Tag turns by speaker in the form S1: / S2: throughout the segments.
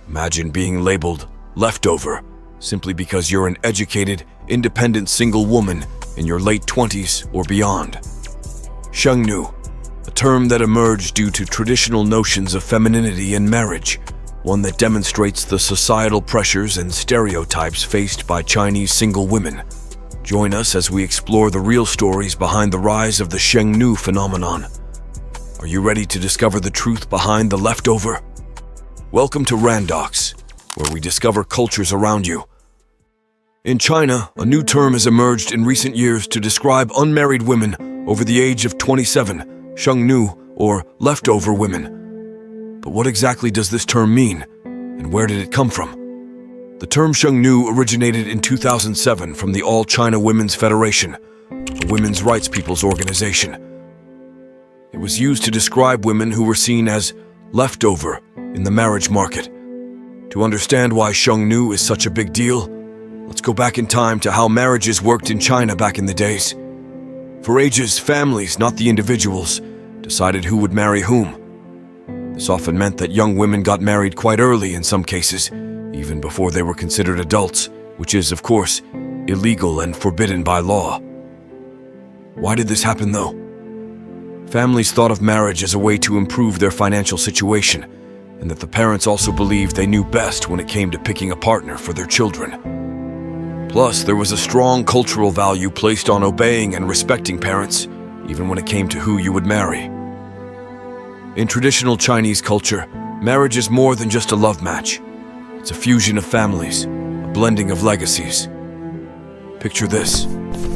S1: Imagine being labeled leftover simply because you're an educated, independent single woman in your late 20s or beyond. Sheng Nu, a term that emerged due to traditional notions of femininity and marriage, one that demonstrates the societal pressures and stereotypes faced by Chinese single women. Join us as we explore the real stories behind the rise of the Sheng Nu phenomenon. Are you ready to discover the truth behind the leftover? Welcome to ranDOCS, where we discover cultures around you. In China, a new term has emerged in recent years to describe unmarried women over the age of 27, Sheng Nu, or leftover women. But what exactly does this term mean, and where did it come from? The term Sheng Nu originated in 2007 from the All China Women's Federation, a women's rights people's organization. It was used to describe women who were seen as leftover in the marriage market. To understand why Sheng Nu is such a big deal, let's go back in time to how marriages worked in China back in the days. For ages, families, not the individuals, decided who would marry whom. This often meant that young women got married quite early in some cases, even before they were considered adults, which is, of course, illegal and forbidden by law. Why did this happen, though? Families thought of marriage as a way to improve their financial situation, and that the parents also believed they knew best when it came to picking a partner for their children. Plus, there was a strong cultural value placed on obeying and respecting parents, even when it came to who you would marry. In traditional Chinese culture, marriage is more than just a love match. It's a fusion of families, a blending of legacies. Picture this: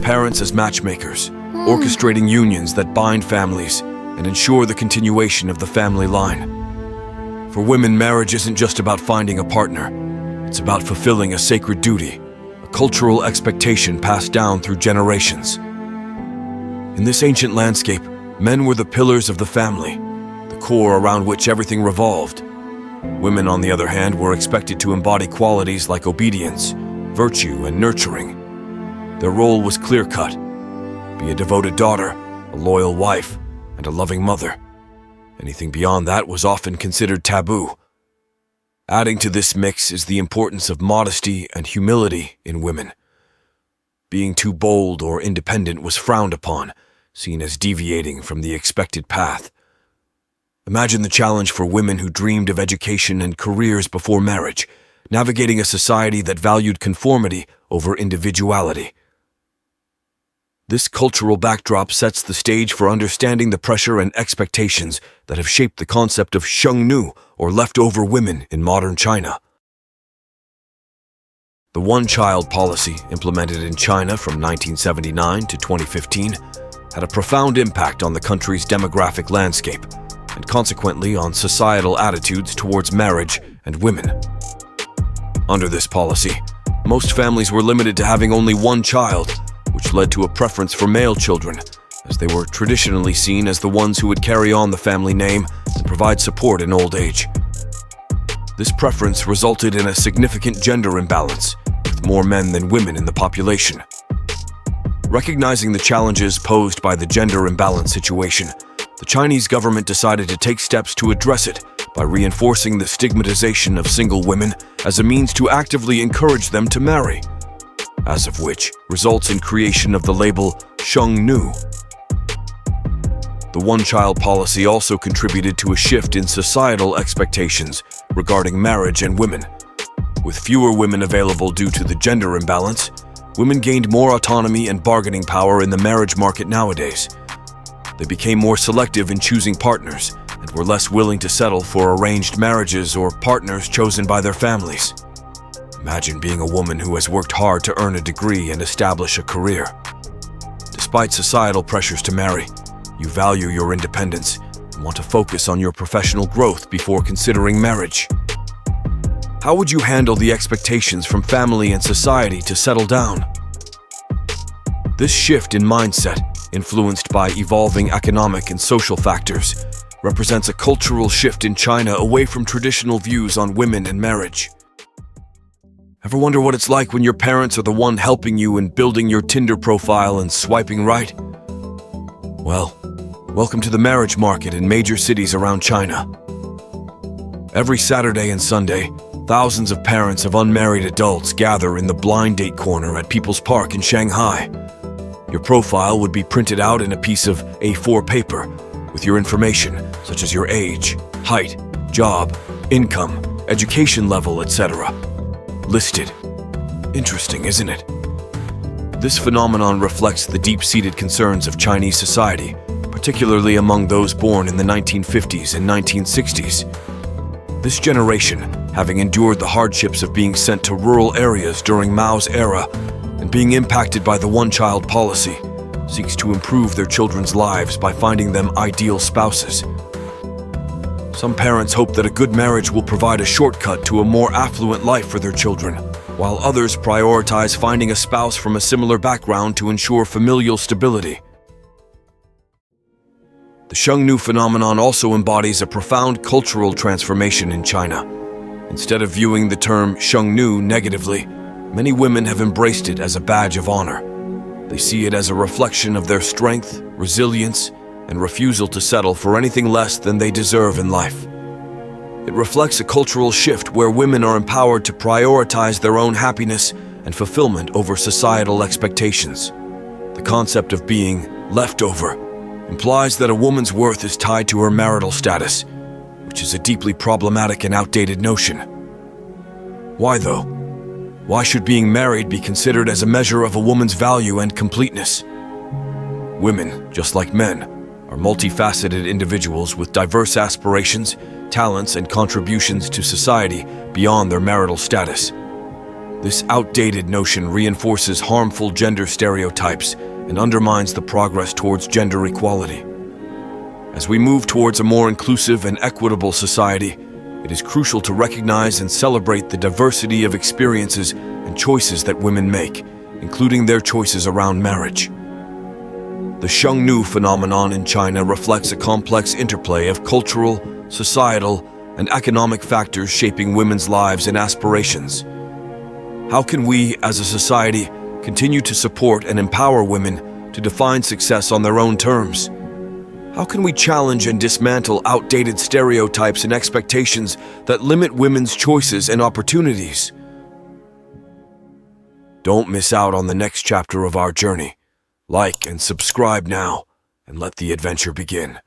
S1: parents as matchmakers, orchestrating unions that bind families and ensure the continuation of the family line. For women, marriage isn't just about finding a partner. It's about fulfilling a sacred duty, a cultural expectation passed down through generations. In this ancient landscape, men were the pillars of the family, the core around which everything revolved. Women, on the other hand, were expected to embody qualities like obedience, virtue, and nurturing. Their role was clear-cut: be a devoted daughter, a loyal wife, and a loving mother. Anything beyond that was often considered taboo. Adding to this mix is the importance of modesty and humility in women. Being too bold or independent was frowned upon, seen as deviating from the expected path. Imagine the challenge for women who dreamed of education and careers before marriage, navigating a society that valued conformity over individuality. This cultural backdrop sets the stage for understanding the pressure and expectations that have shaped the concept of Sheng Nu, or leftover women, in modern China. The one-child policy, implemented in China from 1979 to 2015, had a profound impact on the country's demographic landscape, and consequently on societal attitudes towards marriage and women. Under this policy, most families were limited to having only one child, which led to a preference for male children, as they were traditionally seen as the ones who would carry on the family name and provide support in old age. This preference resulted in a significant gender imbalance, with more men than women in the population. Recognizing the challenges posed by the gender imbalance situation, the Chinese government decided to take steps to address it by reinforcing the stigmatization of single women as a means to actively encourage them to marry, as of which results in creation of the label Sheng Nu. The one-child policy also contributed to a shift in societal expectations regarding marriage and women. With fewer women available due to the gender imbalance, women gained more autonomy and bargaining power in the marriage market nowadays. They became more selective in choosing partners and were less willing to settle for arranged marriages or partners chosen by their families. Imagine being a woman who has worked hard to earn a degree and establish a career. Despite societal pressures to marry, you value your independence and want to focus on your professional growth before considering marriage. How would you handle the expectations from family and society to settle down? This shift in mindset, influenced by evolving economic and social factors, represents a cultural shift in China away from traditional views on women and marriage. Ever wonder what it's like when your parents are the one helping you in building your Tinder profile and swiping right? Well, welcome to the marriage market in major cities around China. Every Saturday and Sunday, thousands of parents of unmarried adults gather in the blind date corner at People's Park in Shanghai. Your profile would be printed out in a piece of A4 paper with your information, such as your age, height, job, income, education level, etc., listed. Interesting, isn't it? This phenomenon reflects the deep-seated concerns of Chinese society, particularly among those born in the 1950s and 1960s. This generation, having endured the hardships of being sent to rural areas during Mao's era and being impacted by the one-child policy, seeks to improve their children's lives by finding them ideal spouses. Some parents hope that a good marriage will provide a shortcut to a more affluent life for their children, while others prioritize finding a spouse from a similar background to ensure familial stability. The Sheng Nu phenomenon also embodies a profound cultural transformation in China. Instead of viewing the term Sheng Nu negatively, many women have embraced it as a badge of honor. They see it as a reflection of their strength, resilience, and refusal to settle for anything less than they deserve in life. It reflects a cultural shift where women are empowered to prioritize their own happiness and fulfillment over societal expectations. The concept of being leftover implies that a woman's worth is tied to her marital status, which is a deeply problematic and outdated notion. Why though? Why should being married be considered as a measure of a woman's value and completeness? Women, just like men, are multifaceted individuals with diverse aspirations, talents, and contributions to society beyond their marital status. This outdated notion reinforces harmful gender stereotypes and undermines the progress towards gender equality. As we move towards a more inclusive and equitable society, it is crucial to recognize and celebrate the diversity of experiences and choices that women make, including their choices around marriage. The Sheng Nu phenomenon in China reflects a complex interplay of cultural, societal, and economic factors shaping women's lives and aspirations. How can we, as a society, continue to support and empower women to define success on their own terms? How can we challenge and dismantle outdated stereotypes and expectations that limit women's choices and opportunities? Don't miss out on the next chapter of our journey. Like and subscribe now, and let the adventure begin.